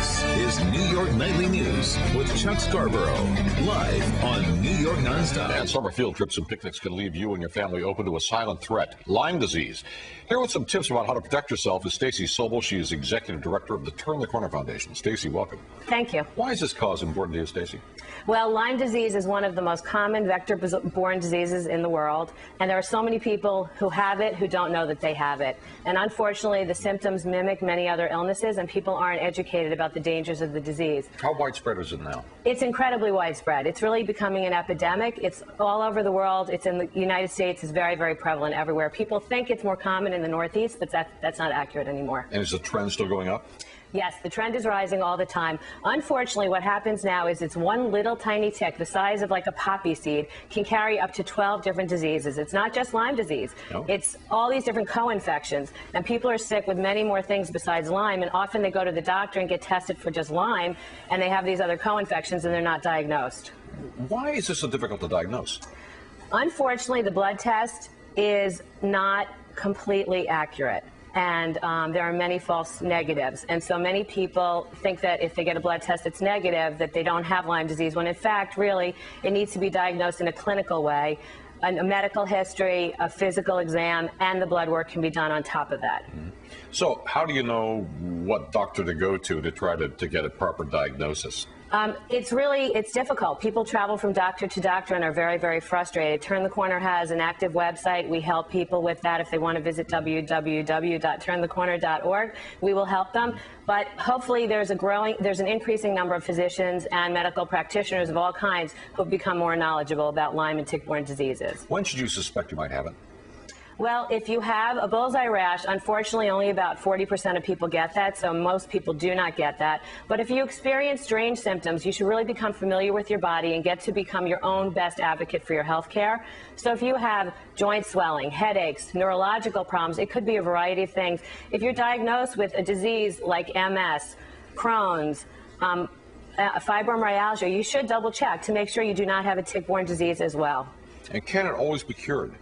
This is New York Nightly News with Chuck Scarborough, live on New York Nonstop. And summer field trips and picnics can leave you and your family open to a silent threat, Lyme disease. Here with some tips about how to protect yourself is Stacy Sobel. She is executive director of the Turn the Corner Foundation. Stacy, welcome. Thank you. Why is this cause important to you, Stacy? Well, Lyme disease is one of the most common vector-borne diseases in the world, and there are so many people who have it who don't know that they have it. And unfortunately, the symptoms mimic many other illnesses, and people aren't educated about the dangers of the disease. How widespread is it now? It's incredibly widespread. It's really becoming an epidemic. It's all over the world. It's in the United States. It's very, very prevalent everywhere. People think it's more common in the Northeast, but that's not accurate anymore. And is the trend still going up? Yes, the trend is rising all the time. Unfortunately, what happens now is it's one little tiny tick, the size of like a poppy seed, can carry up to 12 different diseases. It's not just Lyme disease. No. It's all these different co-infections. And people are sick with many more things besides Lyme, and often they go to the doctor and get tested for just Lyme, and they have these other co-infections and they're not diagnosed. Why is this so difficult to diagnose? Unfortunately, the blood test is not completely accurate. And there are many false negatives. And so many people think that if they get a blood test that's negative, that they don't have Lyme disease, when in fact, really, it needs to be diagnosed in a clinical way. A medical history, a physical exam, and the blood work can be done on top of that. Mm-hmm. So how do you know what doctor to go to try to get a proper diagnosis? It's difficult. People travel from doctor to doctor and are very, very frustrated. Turn the Corner has an active website. We help people with that. If they want to visit www.turnthecorner.org, we will help them. But hopefully there's an increasing number of physicians and medical practitioners of all kinds who have become more knowledgeable about Lyme and tick-borne diseases. When should you suspect you might have it? Well, if you have a bullseye rash, unfortunately only about 40% of people get that, so most people do not get that. But if you experience strange symptoms, you should really become familiar with your body and get to become your own best advocate for your health care. So if you have joint swelling, headaches, neurological problems, it could be a variety of things. If you're diagnosed with a disease like MS, Crohn's, fibromyalgia, you should double check to make sure you do not have a tick-borne disease as well. And can it always be cured?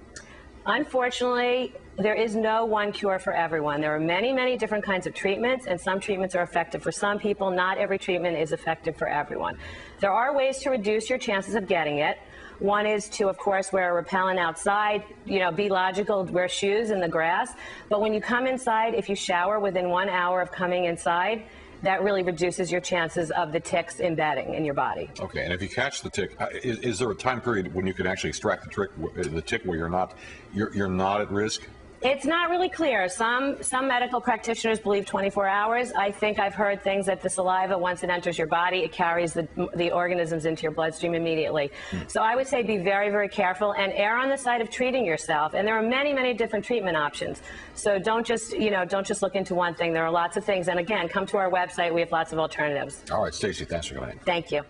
Unfortunately, there is no one cure for everyone. There are many, many different kinds of treatments, and some treatments are effective for some people. Not every treatment is effective for everyone. There are ways to reduce your chances of getting it. One is to, of course, wear a repellent outside, be logical, wear shoes in the grass. But when you come inside, if you shower within 1 hour of coming inside, that really reduces your chances of the ticks embedding in your body. Okay, and if you catch the tick, is there a time period when you can actually extract the tick where you're not at risk? It's not really clear. Some medical practitioners believe 24 hours. I think I've heard things that the saliva, once it enters your body, it carries the organisms into your bloodstream immediately. So I would say be very, very careful and err on the side of treating yourself. And there are many, many different treatment options. So don't just look into one thing. There are lots of things. And again, come to our website. We have lots of alternatives. All right, Stacy, thanks for coming in. Thank you.